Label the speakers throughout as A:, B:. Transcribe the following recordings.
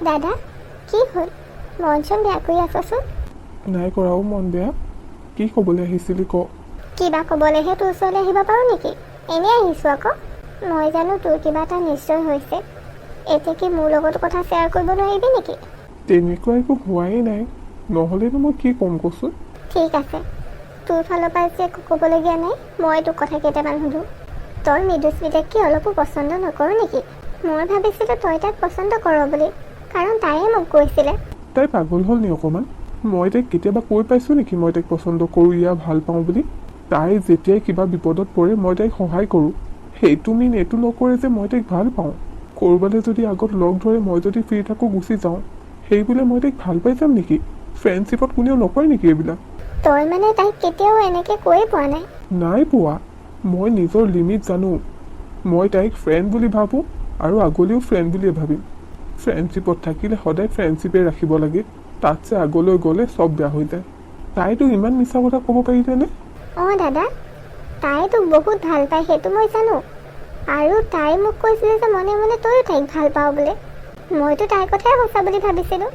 A: দাদা কি হ'ল? মন চন বেয়া কৰি আছচোন।
B: নাই কৰাও মন বেয়া। কি ক'বলৈ আহিছিলি ক?
A: কিবা ক'বলৈহে তোৰ ওচৰলৈ আহিব পাৰোঁ নেকি? এনেই আহিছোঁ আকৌ। মই জানো তোৰ কিবা এটা নিশ্চয় হৈছে। এতিয়া কি মোৰ লগত কথা শ্বেয়াৰ কৰিব নোৱাৰিবি নেকি?
B: তেনেকুৱা একো হোৱাই নাই, নহ'লেনো মই কি ক'ম কচোন?
A: ঠিক আছে, তোৰ ফালৰ পৰা যে একো ক'বলগীয়া নাই। মই তোক কথা কেইটামান সুধোঁ। তই মৃদুস্মিতাক কি অলপো পচন্দ নকৰ নেকি? মই ভাবিছিলোঁ তই তাক পচন্দ কৰ বুলি, কাৰণ তাইয়ে মোক কৈছিলে।
B: তাই পাগল হ'ল নি অকণমান? মই তাইক কেতিয়াবা কৈ পাইছোঁ নেকি মই তাইক পচন্দ কৰোঁ ইয়া ভাল পাওঁ বুলি? তাই যেতিয়াই কিবা বিপদত পৰে মই তাইক সহায় কৰোঁ। সেইটো মিন এইটো নকৰে যে মই তাইক ভাল পাওঁ। ক'ৰবালৈ যদি আগত লগ ধৰে মই যদি ফ্ৰী থাকোঁ গুচি যাওঁ, সেই বোলে মই তাইক ভাল পাই যাম নেকি? ফ্ৰেণ্ডশ্বিপত কোনেও নকৰে নেকি এইবিলাক?
A: তই মানে তাইক কেতিয়াও এনেকৈ কৈয়ে পোৱা নাই?
B: নাই পোৱা। মই নিজৰ লিমিট জানো। মই তাইক ফ্ৰেণ্ড বুলি ভাবোঁ আৰু আগলৈও ফ্ৰেণ্ড বুলিয়ে ভাবিম। ফ্ৰেণ্ডশ্বিপত থাকিলে সদায় ফ্ৰেণ্ডশ্বিপে ৰাখিব লাগে। তাতছে আগলৈ গ'লে চব বেয়া হৈ যায়। তাইতো ইমান মিছা কথা ক'ব পাৰিলেনে?
A: অঁ দাদা, তাই তোক বহুত ভাল পায় সেইটো মই জানো। আৰু তাই মোক কৈছিলে যে মনে মনে তইও তাইক ভাল পাওঁ বোলে। মইতো তাইৰ কথাই সঁচা বুলি ভাবিছিলোঁ।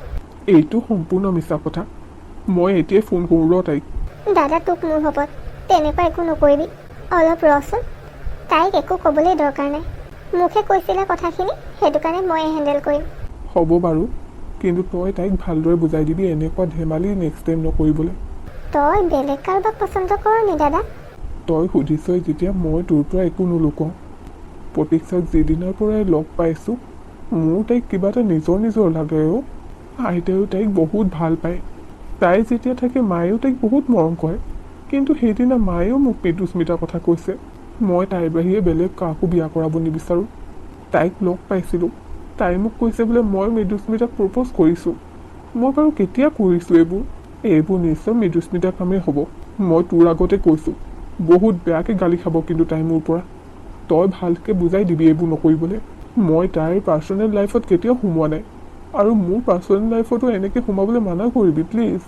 B: এইটো সম্পূৰ্ণ মিছা কথা। মই এতিয়াই ফোন কৰোঁ ৰ তাইক।
A: দাদা তোক মোৰ হ'বত তেনেকুৱা একো নকৰিবি। অলপ ৰচোন। তাইক একো ক'বলৈ দৰকাৰ নাই। মোকহে কৈছিলে কথাখিনি, সেইটো কাৰণে ময়ে হেণ্ডেল কৰিম।
B: হ'ব বাৰু, কিন্তু তই তাইক ভালদৰে বুজাই দিবি এনেকুৱা ধেমালি নেক্সট টাইম নকৰিবলৈ।
A: তই বেলেগ কাৰোবাক পচন্দ কৰ নি দাদা?
B: তই সুধিছই যেতিয়া মই তোৰ পৰা একো নুলুকাওঁ। প্ৰতীক্ষাক যিদিনাৰ পৰাই লগ পাইছোঁ মোৰ তাইক কিবা এটা নিজৰ লাগে অ'। আইতাইও তাইক বহুত ভাল পায়। তাই যেতিয়া থাকে মায়েও তাইক বহুত মৰম কৰে। কিন্তু সেইদিনা মায়েও মোক মৃদুস্মিতাৰ কথা কৈছে। মই তাইৰ বাহিৰে বেলেগ কাকো বিয়া কৰাব নিবিচাৰোঁ। তাইক লগ পাইছিলোঁ, তাই মোক কৈছে বোলে মই মৃদুস্মিতাক প্ৰপ'জ কৰিছোঁ। মই বাৰু কেতিয়া কৰিছোঁ এইবোৰ নিশ্চয় মৃদুস্মিতাৰ কামেই হ'ব। মই তোৰ আগতে কৈছোঁ, বহুত বেয়াকৈ গালি খাব কিন্তু তাই মোৰ পৰা। তই ভালকৈ বুজাই দিবি এইবোৰ নকৰিবলৈ। মই তাইৰ পাৰ্চনেল লাইফত কেতিয়াও সোমোৱা নাই, আৰু মোৰ পাৰ্চনেল লাইফতো এনেকৈ সোমাবলৈ মানা কৰিবি প্লিজ।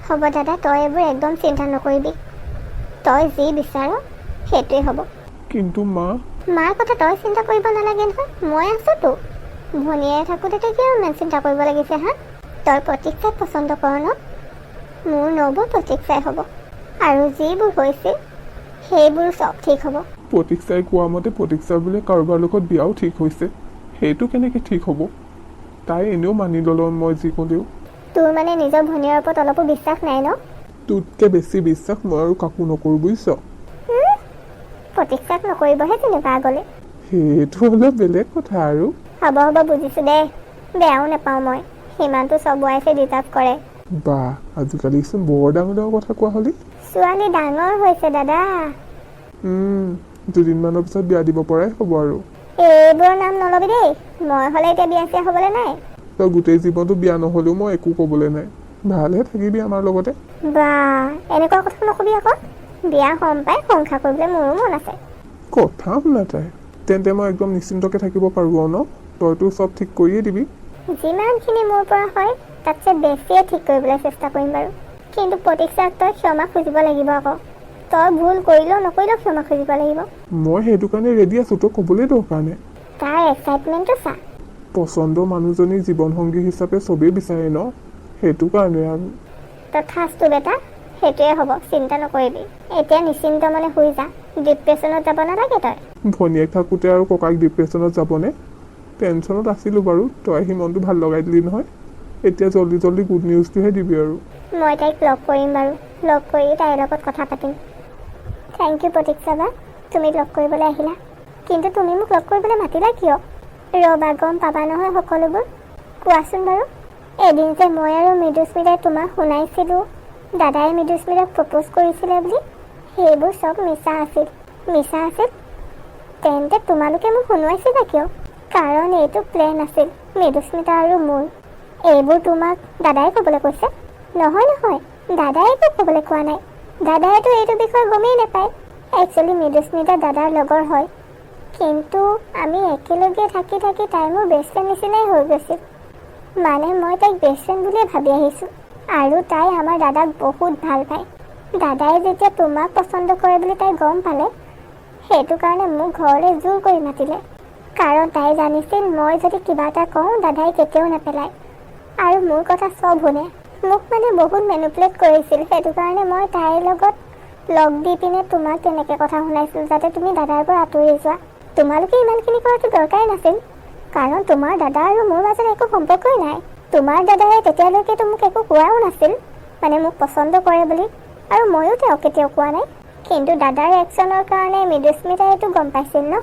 A: হ'ব দাদা, তই এইবোৰ একদম চিন্তা নকৰিবি। তই যি বিচাৰ সেইটোৱে হ'ব।
B: কিন্তু
A: মাৰ কথা তই চিন্তা কৰিব নালাগে নহয়, মই আছোঁতো। ভনীয়ে থাকোঁতে তই কিয় ইমান চিন্তা কৰিব লাগিছে হা? তই প্ৰতীক্ষাক পচন্দ কৰ ন? মোৰ নবৌ প্ৰতীক্ষাই হ'ব। আৰু যিবোৰ হৈছিল সেইবোৰ চব ঠিক হ'ব।
B: প্ৰতীক্ষাই কোৱা মতে প্ৰতীক্ষা বোলে কাৰোবাৰ লগত বিয়াও ঠিক হৈছে। সেইটো কেনেকৈ ঠিক হ'ব? তাই এনেও মানি ল'লোঁ মই যি ক'লেও।
A: তোৰ মানে নিজৰ ভনীৰ ওপৰত অলপো বিশ্বাস নাই ন?
B: তোতকৈ বেছি বিশ্বাস মই আৰু কাকো নকৰোঁ বুজিছ।
A: প্ৰতীক্ষাক নকৰিবহে তেনেকুৱা আগলৈ।
B: সেইটো অলপ বেলেগ কথা আৰু।
A: হ'ব বুজিছোঁ দে। বেয়াও নাপাওঁ মই। সিমানটো চব ৱাইফে ডিজাৰ্ভ কৰে।
B: বা আজিকালিচোন বৰ ডাঙৰ কথা কোৱা হ'লি।
A: ছোৱালী ডাঙৰ হৈছে দাদা।
B: দুদিনমানৰ পিছত বিয়া দিব পৰাই হ'ব আৰু।
A: এইবোৰৰ নাম নল'বি দেই। মই হ'লে এতিয়া বিয়া চিয়া হ'বলৈ নাই।
B: তই গোটেই জীৱনটো বিয়া নহ'লেও মই একো ক'বলৈ নাই। ভালহে থাকিবি আমাৰ লগতে।
A: বা এনেকুৱা কথা নকবি আকৌ। বিয়া হ'ম পাই, সংসাৰ কৰিবলৈ মোৰো মন আছে।
B: কথা শুনা তাই। তেন্তে মই একদম নিশ্চিন্তকৈ থাকিব পাৰোঁ ন? তইতো চব ঠিক কৰিয়ে দিবি।
A: যিমানখিনি মোৰ পৰা হয় তাতছে বেছিয়ে ঠিক কৰিবলৈ চেষ্টা কৰিম বাৰু। কিন্তু প্ৰতীক্ষাক তই ক্ষমা খুজিব লাগিব আকৌ। তই ভুল কৰিলেও নকৰিলেও ক্ষমা খুজিব লাগিব।
B: মই সেইটো কাৰণে ৰেডি আছোঁ, তই ক'বলৈ দৰকাৰ নাই।
A: তাৰ এক্সাইটমেণ্টটো চা।
B: পচন্দৰ মানুহজনীক জীৱনসংগী হিচাপে চবেই বিচাৰে ন? সেইটো কাৰণে আৰু।
A: তথাস্তু বেটা, সেইটোৱে হ'ব, চিন্তা নকৰিবি। এতিয়া নিশ্চিন্ত মানে শুই যা। ডিপ্ৰেশ্যনত যাব নালাগে তই।
B: ভনীয়েক থাকোঁতে আৰু ককাক ডিপ্ৰেশ্যনত যাবনে? টেনশ্যনত আছিলোঁ বাৰু, তই আহি মনটো ভাল লগাই দিলি নহয়। এতিয়া জল্দি গুড নিউজটোহে দিবি আৰু।
A: মই তাইক লগ কৰিম বাৰু। লগ কৰি তাইৰ লগত কথা পাতিম। থেংক ইউ প্ৰতীক্ষা বা, তুমি লগ কৰিবলৈ আহিলা। কিন্তু তুমি মোক লগ কৰিবলৈ মাতিলা কিয়? ৰ'বা, গম পাবা নহয় সকলোবোৰ। কোৱাচোন বাৰু। এদিন যে মই আৰু মৃদুস্মিতাই তোমাক শুনাইছিলোঁ দাদাই মৃদুস্মিতাক প্ৰপ'জ কৰিছিলে বুলি, সেইবোৰ চব মিছা আছিল। তেন্তে তোমালোকে মোক শুনুৱাইছিলা কিয়? কাৰণ এইটো প্লেন আছিল মৃদুস্মিতা আৰু মোৰ। এইবোৰ তোমাক দাদাই ক'বলৈ কৈছে? নহয়, দাদাই একো ক'বলৈ কোৱা নাই। দাদাইতো এইটো বিষয়ে গমেই নাপায়। একচুৱেলি মৃদুস্মিতা দাদাৰ লগৰ হয়। কিন্তু আমি একেলগে থাকি তাই মোৰ বেষ্ট ফ্ৰেণ্ড নিচিনাই হৈ গৈছিল। মানে মই তাইক বেষ্ট ফ্ৰেণ্ড বুলিয়ে ভাবি আহিছোঁ। আৰু তাই আমাৰ দাদাক বহুত ভাল পায়। দাদাই যেতিয়া তোমাক পচন্দ কৰে বুলি তাই গম পালে, সেইটো কাৰণে মোক ঘৰলৈ জোৰ কৰি মাতিলে। কাৰণ তাই জানিছিল মই যদি কিবা এটা কওঁ দাদাই কেতিয়াও নেপেলায় আৰু মোৰ কথা চব শুনে। মোক মানে বহুত মেনিপুলেট কৰিছিল, সেইটো কাৰণে মই তাইৰ লগত লগ দি পিনে তোমাক তেনেকৈ কথা শুনাইছিলোঁ যাতে তুমি দাদাৰ পৰা আঁতৰি যোৱা। তোমালোকে ইমানখিনি কৰাটো দৰকাৰেই নাছিল, কাৰণ তোমাৰ দাদা আৰু মোৰ মাজত একো সম্পৰ্কই নাই। তোমাৰ দাদাই তেতিয়ালৈকেতো মোক একো কোৱাও নাছিল, মানে মোক পচন্দ কৰে বুলি, আৰু ময়ো তেওঁক কেতিয়াও কোৱা নাই। কিন্তু দাদাৰ একশ্যনৰ কাৰণে মৃদুস্মিতাই এইটো গম পাইছিল ন।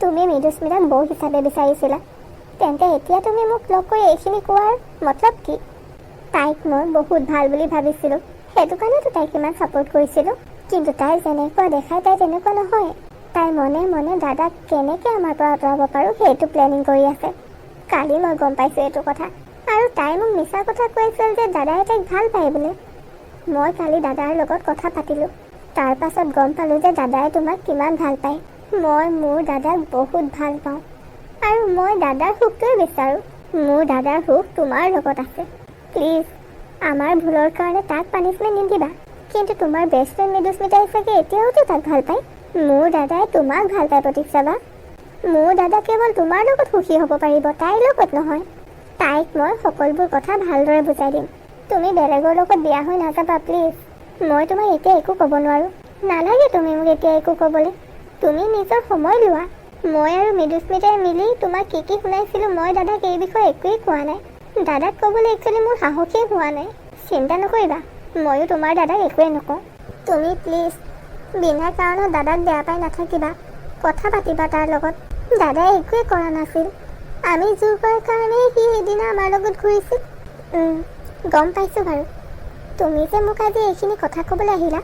A: তুমি মৃদুস্মিতাক বৌ হিচাপে বিচাৰিছিলা, তেন্তে এতিয়া তুমি মোক লগ কৰি এইখিনি কোৱাৰ মতলব কি? তাইক মই বহুত ভাল বুলি ভাবিছিলোঁ, সেইটো কাৰণেতো তাইক ইমান ছাপোৰ্ট কৰিছিলোঁ। কিন্তু তাই যেনেকুৱা দেখায় তাই তেনেকুৱা নহয়। তাই মনে মনে দাদাক কেনেকৈ আমাৰ পৰা আঁতৰাব পাৰোঁ সেইটো প্লেনিং কৰি আছে। কালি মই গম পাইছোঁ এইটো কথা, আৰু তাই মোক মিছা কথা কৈছিল যে দাদাই তাইক ভাল পায় বুলি। মই কালি দাদাৰ লগত কথা পাতিলোঁ, তাৰ পাছত গম পালোঁ যে দাদাই তোমাক কিমান ভাল পায়। মই মোৰ দাদাক বহুত ভাল পাওঁ, আৰু মই দাদাৰ সুখটোৱে বিচাৰোঁ। মোৰ দাদাৰ সুখ তোমাৰ লগত আছে। প্লিজ আমাৰ ভুলৰ কাৰণে তাক পানিছমেণ্ট নিদিবা। কিন্তু তোমাৰ বেষ্ট ফ্ৰেণ্ড মৃদুস্মিতাই চাগে এতিয়াওতো তাক ভাল পায়। মোৰ দাদাই তোমাক ভাল পায় প্ৰতীক্ষা বা। মোৰ দাদা কেৱল তোমাৰ লগত সুখী হ'ব পাৰিব, তাইৰ লগত নহয়। তাইক মই সকলোবোৰ কথা ভালদৰে বুজাই দিম। তুমি বেলেগৰ লগত বিয়া হৈ নাযাবা প্লিজ। মই তোমাক এতিয়া একো ক'ব নোৱাৰোঁ, নালাগে তুমি মোক এতিয়া একো ক'বলৈ। তুমি নিজৰ সময় লোৱা। মই আৰু মৃদুস্মিতাই মিলি তোমাক কি কি শুনাইছিলোঁ মই দাদাক এই বিষয়ে একোৱেই কোৱা নাই। দাদাক ক'বলৈ একচুৱেলি মোৰ সাহসেই হোৱা নাই। চিন্তা নকৰিবা, ময়ো তোমাৰ দাদাক একোৱেই নকওঁ। তুমি প্লিজ বিনা কাৰণত দাদাক বেয়া পাই নাথাকিবা, কথা পাতিবা তাৰ লগত। দাদাই একোৱেই কৰা নাছিল, আমি জোৰ কৰাৰ কাৰণেই সি সেইদিনা আমাৰ লগত ঘূৰিছিল। গম পাইছোঁ বাৰু। তুমি যে মোক আজি এইখিনি কথা ক'বলৈ আহিলা,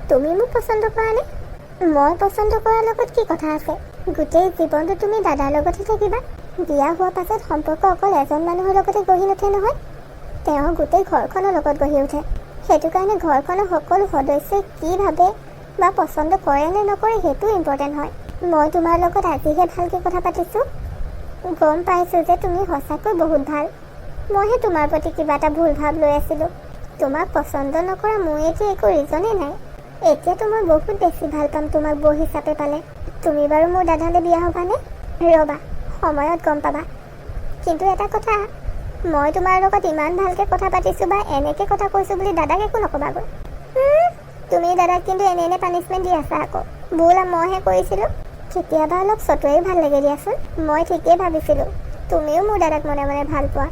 A: তুমি মোক পচন্দ কৰা নে? মই পচন্দ কৰাৰ লগত কি কথা আছে? গোটেই জীৱনটো তুমি দাদাৰ লগতে থাকিবা। বিয়া হোৱাৰ পাছত সম্পৰ্ক অকল এজন মানুহৰ লগতে গঢ়ি নুঠে নহয়, তেওঁ গোটেই ঘৰখনৰ লগত গঢ়ি উঠে। সেইটো কাৰণে ঘৰখনৰ সকলো সদস্যই কি ভাবে বা পচন্দ কৰে নে নকৰে সেইটো ইম্পৰ্টেণ্ট হয়। মই তোমাৰ লগত আজিহে ভালকৈ কথা পাতিছোঁ, গম পাইছোঁ যে তুমি সঁচাকৈ বহুত ভাল। মইহে তোমাৰ প্ৰতি কিবা এটা ভুল ভাৱ লৈ আছিলোঁ। তোমাক পচন্দ নকৰা মোৰ এইটো একো ৰিজনেই নাই। এতিয়াতো মই বহুত বেছি ভাল পাম তোমাক বৌ হিচাপে পালে। তুমি বাৰু মোৰ দাদালৈ বিয়া হ'বানে? ৰ'বা, সময়ত গম পাবা। কিন্তু এটা কথা, মই তোমাৰ লগত ইমান ভালকৈ কথা পাতিছোঁ বা এনেকৈ কথা কৈছোঁ বুলি দাদাক একো নক'বাগৈ। তুমি দাদাক কিন্তু এনে পানিছমেণ্ট দি আছা আকৌ। ভুল মইহে কৰিছিলোঁ। কেতিয়াবা অলপ চতুৱাই ভাল লাগে দিয়াচোন। মই ঠিকেই ভাবিছিলোঁ তুমিও মোৰ দাদাক মনে মনে ভাল পোৱা।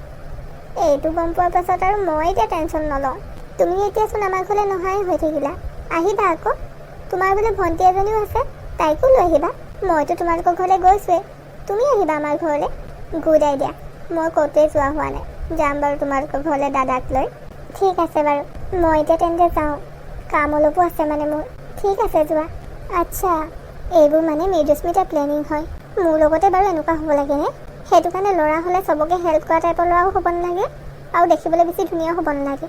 A: এইটো গম পোৱাৰ পাছত আৰু মই এতিয়া টেনশ্যন নলওঁ। তুমি এতিয়াচোন আমাৰ ঘৰলৈ নহাই হৈ থাকিলা। আহিবা আকৌ, তোমাৰ বোলে ভণ্টি এজনীও আছে, তাইকো লৈ আহিবা। মইতো তোমালোকৰ ঘৰলৈ গৈছোৱেই, তুমি আহিবা আমাৰ ঘৰলৈ। Good idea. মই ক'তোৱে যোৱা হোৱা নাই, যাম বাৰু তোমালোকৰ ঘৰলৈ দাদাক লৈ। ঠিক আছে বাৰু, মই এতিয়া তেন্তে যাওঁ, কাম অলপো আছে মানে মোৰ। ঠিক আছে যোৱা। আচ্ছা, এইবোৰ মানে মৃদুস্মিতাৰ প্লেনিং হয়। মোৰ লগতে বাৰু এনেকুৱা হ'ব লাগেনে? সেইটো কাৰণে ল'ৰা হ'লে চবকে হেল্প কৰা টাইপৰ ল'ৰাও হ'ব নালাগে, আৰু দেখিবলৈ বেছি ধুনীয়াও হ'ব নালাগে।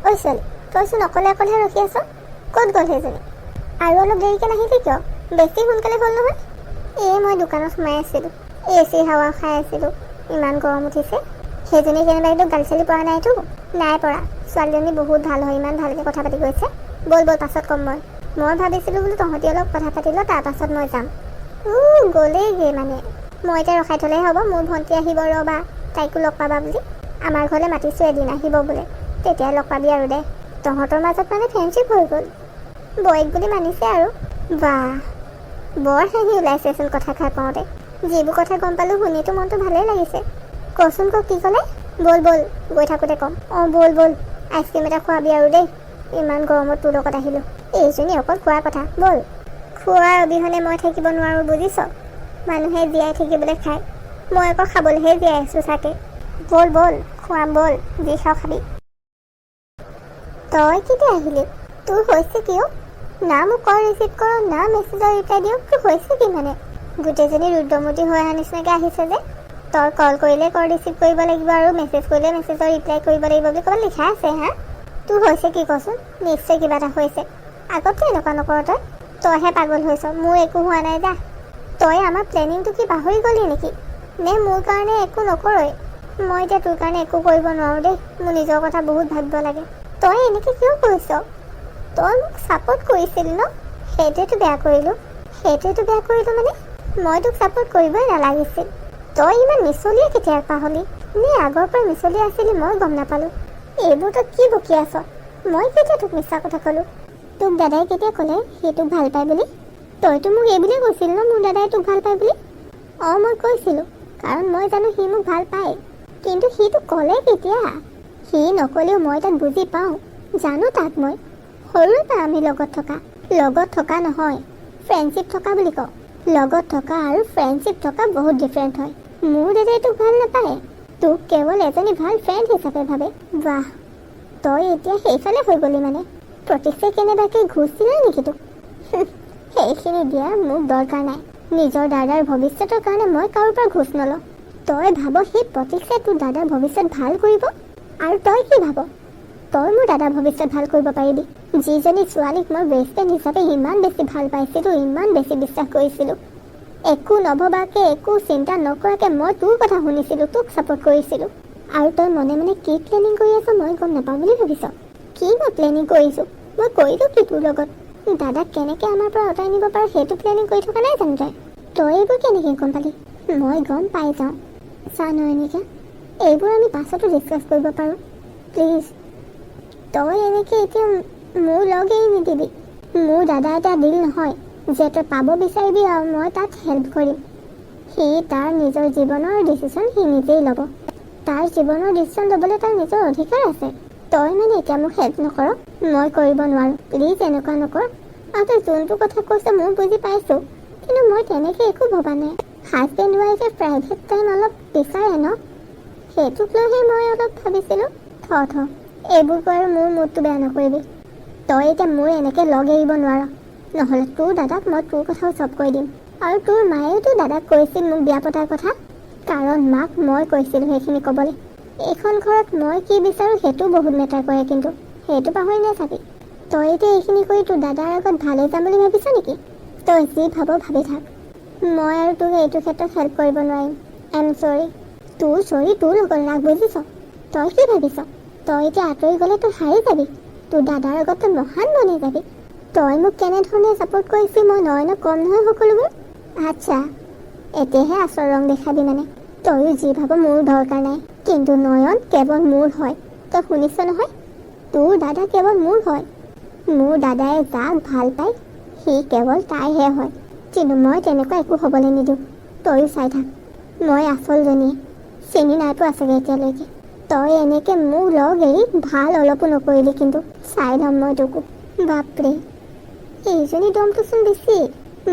A: ঐ ছোৱালী, তইচোন অকলে অকলেহে ৰখি আছ, ক'ত গ'ল সেইজনী? আৰু অলপ দেৰিকৈ নাহিলি কিয়? বেছি সোনকালে হ'ল নহয়। মই দোকানত সোমাই আছিলোঁ, AC হাৱা খাই আছিলোঁ, ইমান গৰম উঠিছে। সেইজনী কেনেবা একদম গালি চালি পৰা নাইতো? নাই পৰা। ছোৱালীজনী বহুত ভাল হয়, ইমান ভালকৈ কথা পাতি গৈছে। ব'ল পাছত ক'ম মই ভাবিছিলোঁ বোলো তহঁতি অলপ কথা পাতি ল, তাৰ পাছত মই যাম। গ'লেইগৈ মানে। মই এতিয়া ৰখাই থ'লেহে হ'ব, মোৰ ভণ্টি আহিব ৰ'বা, তাইকো লগ পাবা বুলি। আমাৰ ঘৰলৈ মাতিছোঁ এদিন, আহিব বোলে, তেতিয়াই লগ পাবি আৰু দে। তহঁতৰ মাজত মানে ফ্ৰেণ্ডশ্বিপ হৈ গ'ল, বৌয়েক বুলি মানিছে আৰু। বাহ, বৰ হাঁহি ওলাইছেচোন কথা খাই পাওঁতে। যিবোৰ কথা গম পালোঁ শুনিতো মনটো ভালেই লাগিছে। কচোন কি ক'লে? ব'ল গৈ থাকোঁতে ক'ম। ব'ল আইচক্ৰীম এটা খোৱাবি আৰু দেই, ইমান গৰমত তোৰ লগত আহিলোঁ। এইজনী অকল খোৱাৰ কথা, ব'ল। খোৱাৰ অবিহনে মই থাকিব নোৱাৰোঁ বুজিছ। মানুহে জীয়াই থাকিবলৈ খায়, মই আকৌ খাবলৈহে জীয়াই আছোঁ চাগে। ব'ল খুৱাম, ব'ল, যি খাওঁ খাবি। তই কেতিয়া আহিলি? তোৰ হৈছে কিয়? না মোক কল ৰিচিভ কৰ, না মেছেজৰ ৰিপ্লাই দিয়ক, তোৰ হৈছে কি মানে? গোটেইজনী ৰুদ্ৰমূৰ্তি হৈ অহা নিচিনাকৈ আহিছে যে। তই কল কৰিলে কল ৰিচিভ কৰিব লাগিব আৰু মেছেজ কৰিলে মেছেজৰ ৰিপ্লাই কৰিব লাগিব বুলি ক'ৰবাত লিখা আছে হা? তোৰ হৈছে কি কচোন? নিশ্চয় কিবা এটা হৈছে। আগততো এনেকুৱা নকৰ তইহে পাগল হৈছ, মোৰ একো হোৱা নাই যা। তই আমাৰ প্লেনিংটো কি পাহৰি গ'লি নেকি? নে মোৰ কাৰণে একো নকৰই? মই এতিয়া তোৰ কাৰণে একো কৰিব নোৱাৰোঁ দেই, মোৰ নিজৰ কথা বহুত ভাবিব লাগে। তই এনেকৈ কিয় কৰিছ? তই মোক ছাপোৰ্ট কৰিছিলি ন? সেইটোৱেতো বেয়া কৰিলোঁ মানে? মই তোক ছাপোৰ্ট কৰিবই নালাগিছিল। তই ইমান মিছলীয়া কেতিয়া পাহলি? নে আগৰ পৰা মিছলীয়া আছিলি মই গম নাপালোঁ। এইবোৰ তই কি বকি আছ? মই কেতিয়া তোক মিছা কথা ক'লোঁ? তোক দাদাই কেতিয়া ক'লে সি তোক ভাল পায় বুলি? তইতো মোক এই বুলিয়ে কৈছিল ন মোৰ দাদাই তোক ভাল পায় বুলি? অঁ মই কৈছিলোঁ, কাৰণ মই জানো সি মোক ভাল পায়। কিন্তু সি তোক ক'লে কেতিয়া? সি নক'লেও মই তাক বুজি পাওঁ, জানো তাক মই। সৰুৰে পৰা আমি লগত থকা নহয়, ফ্ৰেণ্ডশ্বিপ থকা বুলি কওঁ। লগত থকা আৰু ফ্ৰেণ্ডশ্বিপ থকা বহুত ডিফাৰেণ্ট হয়। মোৰ দাদাই তোক ভাল নাপায়, তোক কেৱল এজনী ভাল ফ্ৰেণ্ড হিচাপে ভাবে। বাহ, তই এতিয়া সেইফালে হৈ গ'লি মানে? প্ৰতীক্ষাই কেনেবাকৈ ঘুচ দিলে নেকি তোক? সেইখিনি দিয়া মোক দৰকাৰ নাই। নিজৰ দাদাৰ ভৱিষ্যতৰ কাৰণে মই কাৰোৰ পৰা ঘুচ নলওঁ। তই ভাব সেই প্ৰতীক্ষাই তোৰ দাদাৰ ভৱিষ্যত ভাল কৰিব? আৰু তই কি ভাব তই মোৰ দাদাৰ ভৱিষ্যত ভাল কৰিব পাৰিবি? যিজনী ছোৱালীক মই বেষ্ট ফ্ৰেণ্ড হিচাপে ইমান বেছি ভাল পাইছিলোঁ, ইমান বেছি বিশ্বাস কৰিছিলোঁ, একো নভবাকৈ একো চিন্তা নকৰাকৈ মই তোৰ কথা শুনিছিলোঁ, তোক ছাপোৰ্ট কৰিছিলোঁ। আৰু তই মনে মনে কি প্লেনিং কৰি আছ মই গম নাপাওঁ বুলি ভাবিছ? কি মই প্লেনিং কৰিছোঁ? মই কৰিলোঁ কি তোৰ লগত? দাদাক কেনেকৈ আমাৰ পৰা আঁতৰাই নিব পাৰোঁ সেইটো প্লেনিং কৰি থকা নাই জানো তই? তই এইবোৰ কেনেকৈ গম পালি? মই গম পাই যাওঁ। চা নয়নিকা, এইবোৰ আমি পাছতো ডিছকাছ কৰিব পাৰোঁ। প্লিজ তই এনেকৈ এতিয়া মোৰ লগ এৰি নিদিবি। মোৰ দাদা এটা দিল নহয় যে তই পাব বিচাৰিবি আৰু মই তাত হেল্প কৰিম। সি তাৰ নিজৰ জীৱনৰ ডিচিশ্যন সি নিজেই ল'ব। তাৰ জীৱনৰ ডিচিশ্যন ল'বলৈ তাৰ নিজৰ অধিকাৰ আছে। তই মানে এতিয়া মোক হেল্প নকৰ? মই কৰিব নোৱাৰোঁ, প্লিজ এনেকুৱা নকৰ। আৰু তই যোনটো কথা কৈছ মই বুজি পাইছোঁ, কিন্তু মই তেনেকৈ একো ভবা নাই। হাজবেণ্ড ৱাইফে প্ৰাইভেট টাইম অলপ বিচাৰে ন, সেইটোক লৈহে মই অলপ ভাবিছিলোঁ। এইবোৰ কৈ আৰু মোৰ মুডটো বেয়া নকৰিবি। তই এতিয়া মোৰ এনেকৈ লগ এৰিব নোৱাৰ, নহ'লে তোৰ দাদাক মই তোৰ কথাও চব কৈ দিম। আৰু তোৰ মায়েওতো দাদাক কৈছিল মোক বিয়া পতাৰ কথা, কাৰণ মাক মই কৈছিলোঁ সেইখিনি ক'বলৈ। এইখন ঘৰত মই কি বিচাৰোঁ সেইটো বহুত মেটাৰ কৰে, কিন্তু সেইটো পাহৰি নাথাকি। তই এতিয়া এইখিনি কৰি তোৰ দাদাৰ আগত ভালেই যাম বুলি ভাবিছ নেকি? তই যি ভাব ভাবি থাক। মই আৰু তোক এইটো ক্ষেত্ৰত হেল্প কৰিব নোৱাৰিম। আই এম চৰি। তোৰ লগত ৰাগ, বুজিছ? তই কি ভাবিছ তই এতিয়া আঁতৰি গ'লে তই হাৰি যাবি? তোৰ দাদাৰ আগত তই মহান বনি যাবি। তই মোক কেনেধৰণে ছাপোৰ্ট কৰিছিলি মই নয়নক কম নহয় সকলোবোৰ? আচ্ছা, এতিয়াহে আচল ৰং দেখাবি মানে? তয়ো যি ভাব মোৰ দৰকাৰ নাই, কিন্তু নয়ন কেৱল মোৰ হয়। তই শুনিছ নহয়? তোৰ দাদা কেৱল মোৰ হয়। মোৰ দাদাই যাক ভাল পায় সি কেৱল তাইহে হয়, কিন্তু মই তেনেকুৱা একো হ'বলৈ নিদিওঁ। তয়ো চাই থাক, মই আচলজনীয়ে। চিনি নাই পোৱা চাগে এতিয়ালৈকে। তই এনেকৈ মোক লগ এৰি ভাল অলপো নকৰিলি, কিন্তু চাই ল'ম মই তোকো। বাপৰে, এইজনী দমটোচোন বেছি।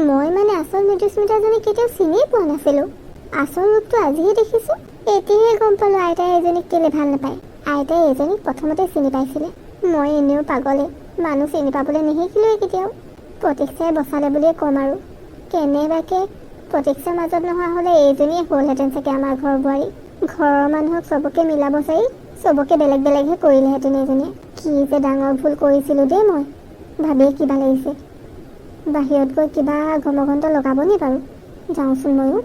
A: মই মানে আচল মৃদুস্মিতাজনী কেতিয়াও চিনিয়ে পোৱা নাছিলোঁ। আচল ৰূপটো আজিহে দেখিছোঁ। এতিয়াহে গম পালোঁ আইতাই এজনীক কেলে ভাল নাপায়। আইতাই এজনীক প্ৰথমতে চিনি পাইছিলে। মই এনেও পাগলে, মানুহ চিনি পাবলৈ নিশিকিলোৱে কেতিয়াও। প্ৰতীক্ষাই বচালে বুলিয়ে ক'ম আৰু। কেনেবাকৈ প্ৰতীক্ষাৰ মাজত নোহোৱা হ'লে এইজনীয়ে হ'লহেঁতেন চাগে আমাৰ ঘৰৰ বোৱাৰী। ঘৰৰ মানুহক চবকে মিলাব চাৰি চবকে বেলেগ বেলেগহে কৰিলেহেঁতেন এজনীয়ে। কি যে ডাঙৰ ভুল কৰিছিলোঁ দেই মই, ভাবিয়ে কিবা লাগিছে। বাহিৰত গৈ কিবা ঘমঘণ্ট লগাব নি বাৰু? যাওঁচোন ময়ো।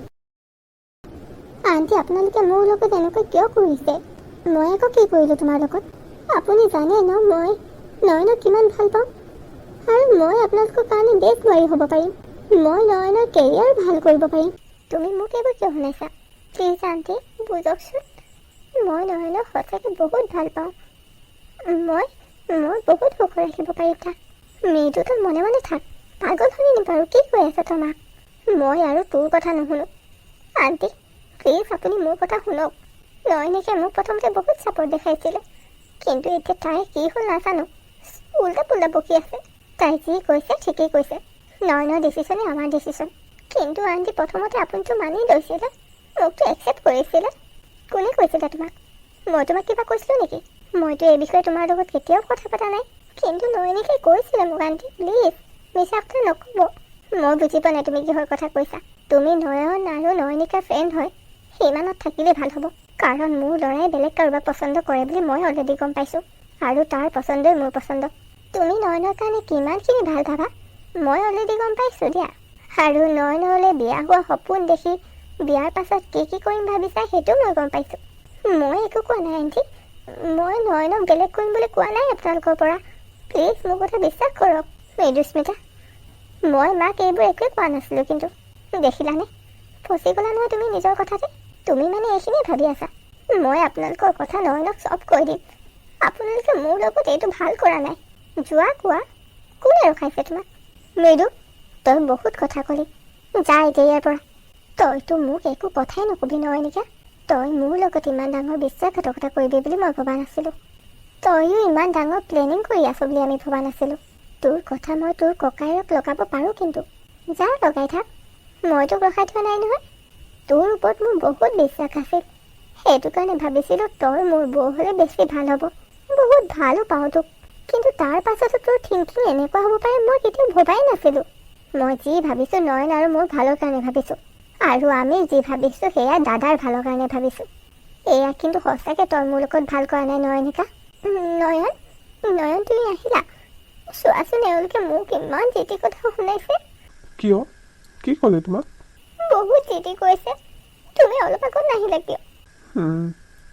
A: আণ্টি, আপোনালোকে মোৰ লগত এনেকৈ কিয় কৰিছে? মই আকৌ কি কৰিলোঁ তোমাৰ লগত? আপুনি জানে ন মই নয়নক কিমান ভাল পাওঁ, আৰু মই আপোনালোকৰ কাৰণে বেষ্ট বোৱাৰী হ'ব পাৰিম। মই নয়নৰ কেৰিয়াৰ ভাল কৰিব পাৰিম। তুমি মোক এইবোৰ কিয় শুনাইছা? প্লিজ আণ্টি বুজকচোন, মই নয়নক সঁচাকৈ বহুত ভাল পাওঁ। মই বহুত সুখ ৰাখিব পাৰিম তাক। মৃদু তই মনে মনে থাক, পাগল শুনি নি বাৰু? কি কৈ আছা তই মাক? মই আৰু তোৰ কথা নুশুনো। আণ্টি প্লিজ আপুনি মোৰ কথা শুনক। নয়নিকে মোক প্ৰথমতে বহুত ছাপোৰ্ট দেখাইছিলে, কিন্তু এতিয়া তাই কি হ'ল নাজানো, উল্টা পুল্টা বকি আছে। তাই যি কৈছে ঠিকেই কৈছে, নয়নৰ ডিচিশ্যনেই আমাৰ ডিচিশ্যন। কিন্তু আণ্টি প্ৰথমতে আপুনিতো মানি লৈছিলে, মোকতো একচেপ্ট কৰিছিলে। কোনে কৈছিলে তোমাক? মই তোমাক কিবা কৈছিলোঁ নেকি? মইতো এই বিষয়ে তোমাৰ লগত কেতিয়াও কথা পতা নাই। কিন্তু নয়নিকে কৈছিলে মোক। আণ্টি প্লিজ মিছা কথা নক'ব। মই বুজি পোৱা নাই তুমি কিহৰ কথা কৈছা। তুমি নয়ন আৰু নয়নিকাৰ ফ্ৰেণ্ড হয়, সিমানত থাকিলে ভাল হ'ব। কাৰণ মোৰ ল'ৰাই বেলেগ কাৰোবাক পচন্দ কৰে বুলি মই অলৰেডি গম পাইছোঁ, আৰু তাৰ পচন্দই মোৰ পচন্দ। তুমি নয়নৰ কাৰণে কিমানখিনি ভাল ভাবা মই অলৰেডি গম পাইছোঁ দিয়া। আৰু নয়নলৈ বিয়া হোৱা সপোন দেখি বিয়াৰ পাছত কি কৰিম ভাবিছা সেইটোও মই গম পাইছোঁ। মই একো কোৱা নাই আণ্টি, মই নয়নক বেলেগ কৰিম বুলি কোৱা নাই আপোনালোকৰ পৰা। প্লিজ মোৰ কথা বিশ্বাস কৰক মৃদুস্মিতা। মই মাক এইবোৰ একোৱেই কোৱা নাছিলোঁ, কিন্তু দেখিলানে ফচি গ'লা নহয় তুমি নিজৰ কথাতে। তুমি মানে এইখিনিয়ে ভাবি আছা মই আপোনালোকৰ কথা নয়নক চব কৈ দিম। আপোনালোকে মোৰ লগত এইটো ভাল কৰা নাই। যোৱা কোৱা, কোনে ৰখাইছে তোমাক? মৃদু, তই বহুত কথা ক'লি, যা এতিয়া ইয়াৰ পৰা। তইতো মোক একো কথাই নকবি নয়নিকা। তই মোৰ লগত ইমান ডাঙৰ বিশ্বাসঘাতকতা কৰিবি বুলি মই ভবা নাছিলোঁ। তইও ইমান ডাঙৰ প্লেনিং কৰি আছ বুলি আমি ভবা নাছিলোঁ। তোৰ কথা মই তোৰ ককায়েৰক লগাব পাৰোঁ, কিন্তু যা লগাই থাক, মইতো ৰখাই থোৱা নাই নহয়। তোৰ ওপৰত মোৰ বহুত বিশ্বাস আছিল, সেইটো কাৰণে ভাবিছিলোঁ তই মোৰ বৌ হ'লে বেছি ভাল হ'ব। বহুত ভালো পাওঁ তোক, কিন্তু তাৰ পাছতো তোৰ থিংকিং এনেকুৱা হ'ব পাৰে মই কেতিয়াও ভবাই নাছিলোঁ। মই যি ভাবিছোঁ নয়ন আৰু মোৰ ভালৰ কাৰণে ভাবিছোঁ, আৰু আমি যি ভাবিছোঁ সেয়া দাদাৰ ভালৰ কাৰণে ভাবিছোঁ। এয়া কিন্তু সঁচাকৈ তই মোৰ লগত ভাল কৰা নাই নয়নিকা। নয়ন, নয়ন তুমি আহিলা? চোৱাচোন এওঁলোকে মোক ইমান জিতি কথা শুনাইছে।
B: কিয়? কি ক'লে তোমাক?
A: বহুত জিতি কৈছে। তুমি অলপ আগত নাহিলা কিয়?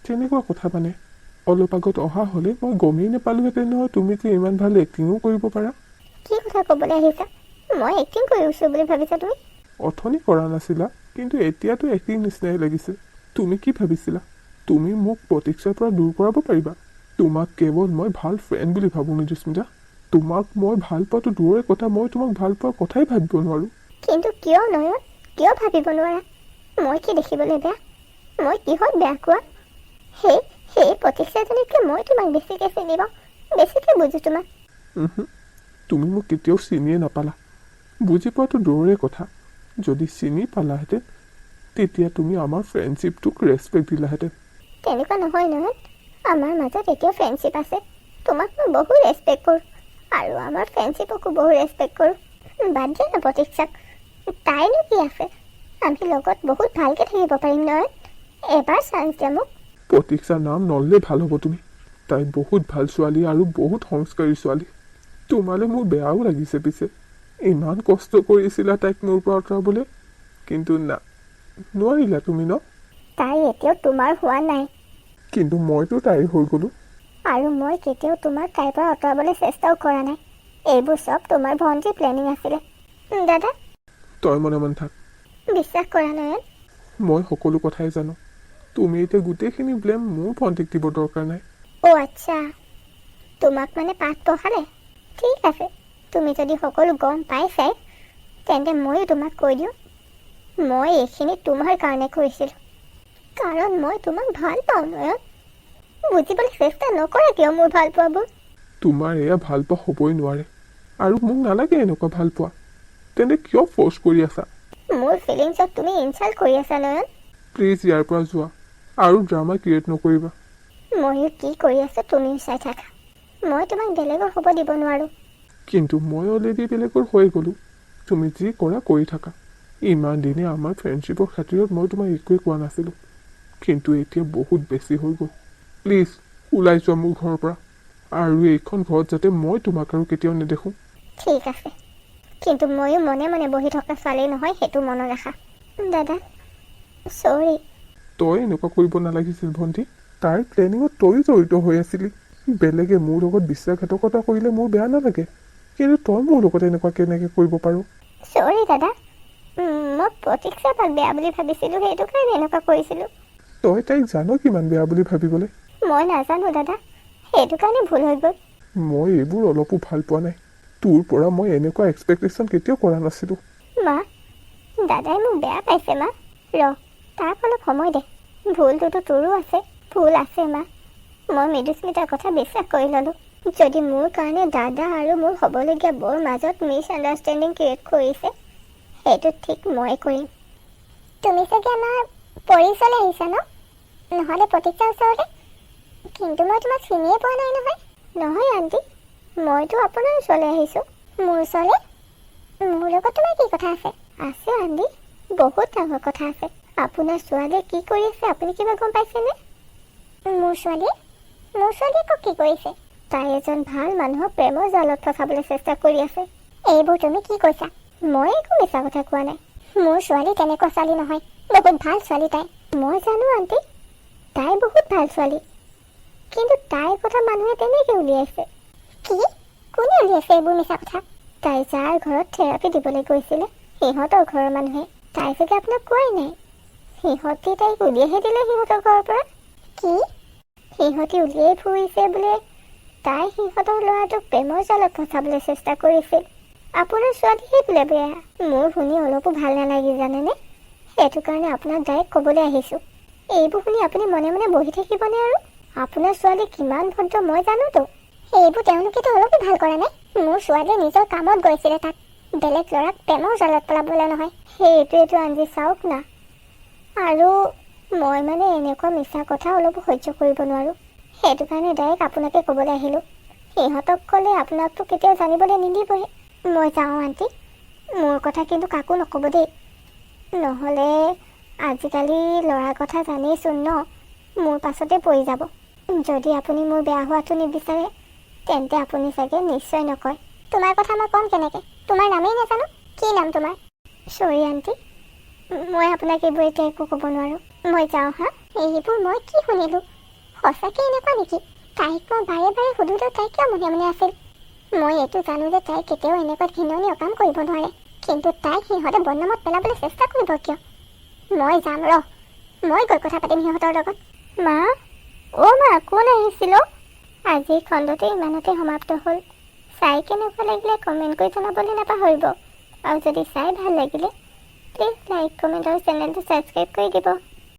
B: তেনেকুৱা কথা মানে অলপ আগত অহা হ'লে মই গমেই নাপালোহেঁতেন নহয় তুমি যে ইমান ভাল এক্টিঙো কৰিব পাৰা।
A: কি কথা ক'বলৈ আহিছা? মই এক্টিং কৰিছোঁ বুলি ভাবিছা তুমি?
B: অথনি কৰা নাছিলা, কিন্তু এতিয়াতো এক্টিং নিচিনাই লাগিছে। তুমি কি ভাবিছিলা তুমি মোক প্ৰতীক্ষাৰ পৰা দূৰ কৰাব পাৰিবা? তোমাক কেৱল মই ভাল ফ্ৰেণ্ড বুলি ভাবোঁ মৃদুস্মিতা। তোমাক মই ভাল পোৱাটো দূৰৰে কথা, মই তোমাক ভাল পোৱাৰ কথাই ভাবিব নোৱাৰোঁ।
A: কিন্তু কিয় নয়ন, কিয় ভাবিব নোৱাৰা? মই কি দেখিবলৈ বেয়া? মই কিহত বেয়া কোৱা? সেই প্ৰতীক্ষাজনীতকৈ মই তোমাক বেছিকৈ চিনি পাওঁ, বেছিকৈ বুজোঁ তোমাক।
B: তুমি মোক কেতিয়াও চিনিয়ে নাপালা। বুজি পোৱাটো দূৰৰে কথা, যদি চিনি পালাহেঁতেন তেতিয়া তুমি আমাৰ ফ্ৰেণ্ডশ্বিপটোক ৰেচপেক্ট দিলাহেঁতেন।
A: তেনেকুৱা নহয় নয়ন, আমাৰ মাজত এতিয়াও ফ্ৰেণ্ডশ্বিপ আছে। তোমাক মই বহু ৰেচপেক্ট কৰোঁ, আৰু আমাৰ ফ্ৰেণ্ডশ্বিপকো বহু ৰেচপেক্ট কৰোঁ। বাদ দিয়া না প্ৰতীক্ষাক, তাইনো কি আছে? আমি লগত বহুত ভালকৈ থাকিব পাৰিম নয়ন। এবাৰ চান্স দিয়া মোক।
B: প্ৰতীক্ষাৰ নাম নললে ভাল হ'ব তুমি। তাই বহুত ভাল ছোৱালী আৰু বহুত সংস্কাৰী ছোৱালী। তোমালৈ মোৰ বেয়াও লাগিছে পিছে। ইমান কষ্ট কৰিছিলা তাইক মোৰ পৰা আঁতৰাবলৈ, কিন্তু না, নোৱাৰিলা তুমি ন?
A: তাই এতিয়াও তোমাৰ হোৱা নাই।
B: কিন্তু মইতো তাইৰ হৈ গ'লোঁ।
A: আৰু মই কেতিয়াও তোমাক তাইৰ পৰা আঁতৰাবলৈ চেষ্টাও কৰা নাই। এইবোৰ চব তোমাৰ ভণ্টিৰ প্লেনিং আছিলে। দাদা,
B: তই মনে মনে থাক।
A: বিশ্বাস কৰা নয়ন।
B: মই সকলো কথাই জানো। তুমি এতিয়া গোটেইখিনি ব্লেম মোৰ ভণ্টিক দিব দৰকাৰ নাই।
A: অ' আচ্ছা, তোমাক মানে পাঠ পঢ়ালে? ঠিক আছে, তুমি যদি সকলো গম পাইছাই তেন্তে ময়ো তোমাক কৈ দিওঁ, মই এইখিনি তোমাৰ কাৰণে কৰিছিলোঁ, কাৰণ মই তোমাক ভাল পাওঁ নয়ন। বুজিবলৈ চেষ্টা নকৰা কিয় মোৰ ভাল পোৱাবোৰ?
B: তোমাৰ এয়া ভাল পোৱা হ'বই নোৱাৰে, আৰু মোক নালাগে এনেকুৱা ভাল পোৱা। তেন্তে কিয় ফ'ৰ্চ কৰি আছা?
A: মোৰ ফিলিংছক তুমি ইনচাল্ট কৰি আছা নয়ন।
B: প্লিজ ইয়াৰ পৰা যোৱা, আৰু ড্ৰামা ক্ৰিয়েট নকৰিবা।
A: ময়ো কি কৰি আছোঁ তুমিও চাই থাকা। মই তোমাক বেলেগৰ হ'ব দিব নোৱাৰোঁ।
B: কিন্তু মই অলৰেডি বেলেগৰ হৈ গ'লোঁ। তুমি যি কৰা কৰি থাকা। ইমান দিনে আমাৰ ফ্ৰেণ্ডশ্বিপৰ খাতিৰত মই তোমাক একোৱে কোৱা নাছিলোঁ, কিন্তু এতিয়া বহুত বেছি হৈ গ'ল। প্লিজ ওলাই যোৱা মোৰ ঘৰৰ পৰা, আৰু এইখন ঘৰত যাতে মই তোমাক আৰু কেতিয়াও নেদেখোঁ।
A: ঠিক আছে, কিন্তু ময়ো মনে মনে বহি থকা ছোৱালী নহয়, সেইটো মনত ৰাখা। দাদা, চৰি।
B: তই এনেকুৱা কৰিব নালাগিছিল ভণ্টি। তাইৰ প্লেনিঙত তয়ো জড়িত হৈ আছিলি। বেলেগে মোৰ লগত বিশ্বাসঘাতকতা কৰিলে মোৰ বেয়া নালাগে, কিন্তু তই মোৰ লগত এনেকুৱা কেনেকৈ কৰিব পাৰোঁ?
A: চৰি দাদা, মই প্ৰতীক্ষাক বেয়া বুলি ভাবিছিলোঁ, সেইটো কাৰণে এনেকুৱা কৰিছিলোঁ।
B: তই তাইক জান কিমান বেয়া বুলি ভাবিবলৈ?
A: মই নাজানো দাদা, সেইটো কাৰণে ভুল হৈ গ'ল।
B: মই এইবোৰ অলপো ভাল পোৱা নাই। তোৰ পৰা মই এনেকুৱা এক্সপেক্টেশ্যন কেতিয়াও কৰা নাছিলোঁ।
A: মা, দাদাই মোক বেয়া পাইছে মা। তাক অলপ সময় দে। ভুলটোতো তোৰো আছে। ভুল আছে মা, মই মৃদুস্মিতাৰ কথা বিশ্বাস কৰি ল'লোঁ। যদি মোৰ কাৰণে দাদা আৰু মোৰ হ'বলগীয়া বৌৰ মাজত মিছ আণ্ডাৰষ্টেণ্ডিং ক্ৰিয়েট কৰিছে, সেইটো ঠিক মই কৰিম। তুমি চাগে আমাৰ পৰিচয়লৈ আহিছা ন? নহ'লে প্ৰতীক্ষাৰ ওচৰলৈ? কিন্তু মই তোমাক চিনিয়ে পোৱা নাই নহয়। নহয় আণ্টি, মইতো আপোনাৰ ওচৰলৈ আহিছোঁ। মোৰ ওচৰলৈ? মোৰ লগত তোমাৰ কি কথা আছে? আছে আণ্টি, বহুত ডাঙৰ কথা আছে। আপোনাৰ ছোৱালীয়ে কি কৰি আছে আপুনি কিবা গম পাইছেনে? মোৰ ছোৱালীয়ে আকৌ কি কৰিছে? তাই এজন ভাল মানুহক প্ৰেমৰ জালত ফচাবলৈ চেষ্টা কৰি আছে। এইবোৰ তুমি কি কৈছা? মই একো মিছা কথা কোৱা নাই। মোৰ ছোৱালী তেনেকুৱা ছোৱালী নহয়, বহুত ভাল ছোৱালী তাই। মই জানো আণ্টি, তাই বহুত ভাল ছোৱালী, কিন্তু তাইৰ কথা মানুহে তেনেকৈ উলিয়াইছে। কি? কোনে উলিয়াইছে এইবোৰ মিছা কথা? তাই যাৰ ঘৰত থেৰাপি দিবলৈ গৈছিলে, সিহঁতৰ ঘৰৰ মানুহে। তাই চাগে আপোনাক কোৱাই নাই। সিহঁতি তাইক উলিয়াইহে দিলে সিহঁতৰ ঘৰৰ পৰা। কি? সিহঁতি উলিয়াই ফুৰিছে বোলে তাই সিহঁতৰ ল'ৰাটোক প্ৰেমৰ জালত ফচাবলৈ চেষ্টা কৰিছিল। আপোনাৰ ছোৱালীহে বোলে বেয়া। মোৰ শুনি অলপো ভাল নালাগি জানেনে? সেইটো কাৰণে আপোনাক ডাইৰেক্ট ক'বলৈ আহিছোঁ। এইবোৰ শুনি আপুনি মনে মনে বহি থাকিবনে আৰু? আপোনাৰ ছোৱালী কিমান ভদ্ৰ মই জানোতো। এইবোৰ তেওঁলোকেতো অলপো ভাল কৰা নাই। মোৰ ছোৱালীয়ে নিজৰ কামত গৈছিলে, তাক বেলেগ ল'ৰাক প্ৰেমৰ জালত পেলাবলৈ নহয়। সেইটোৱেতো আঞ্জি চাওক না। আৰু মই মানে এনেকুৱা মিছা কথা অলপো সহ্য কৰিব নোৱাৰোঁ। সেইটো কাৰণে ডাইৰেক্ট আপোনাকে ক'বলৈ আহিলোঁ। সিহঁতক ক'লে আপোনাকতো কেতিয়াও জানিবলৈ নিদিবই। মই যাওঁ আণ্টি। মোৰ কথা কিন্তু কাকো নক'ব দেই, নহ'লে আজিকালি ল'ৰাৰ কথা জানেইচোন ন, মোৰ পাছতে পৰি যাব। যদি আপুনি মোৰ বেয়া হোৱাটো নিবিচাৰে তেন্তে আপুনি চাগে নিশ্চয় নকয়। তোমাৰ কথা মই ক'ম কেনেকৈ? তোমাৰ নামেই নাজানো। কি নাম তোমাৰ? চৰি আণ্টি, মই আপোনাক এইবোৰ এতিয়া একো ক'ব নোৱাৰোঁ। মই যাওঁ হা। এইবোৰ মই কি শুনিলোঁ? সঁচাকৈ এনেকুৱা নেকি? তাইক মই বাৰে বাৰে সুধোঁতেও তাই কিয় মনে মনে আছিল? মই এইটো জানো যে তাই কেতিয়াও এনেকুৱা ঘৃণনীয় কাম কৰিব নোৱাৰে, কিন্তু তাইক সিহঁতে বদনামত পেলাবলৈ চেষ্টা কৰিব কিয়? মই যাম ৰ, মই গৈ কথা পাতিম সিহঁতৰ লগত। মা, অ' মা, কোন আহিছিল? আজিৰ খণ্ডটো ইমানতে সমাপ্ত হ'ল। চাই কেনেকুৱা লাগিলে কমেণ্ট কৰি জনাবলৈ নাপাহৰিব। আৰু যদি চাই ভাল লাগিলে প্লিজ লাইক, কমেণ্ট আৰু চেনেলটো ছাবস্ক্ৰাইব কৰি দিব।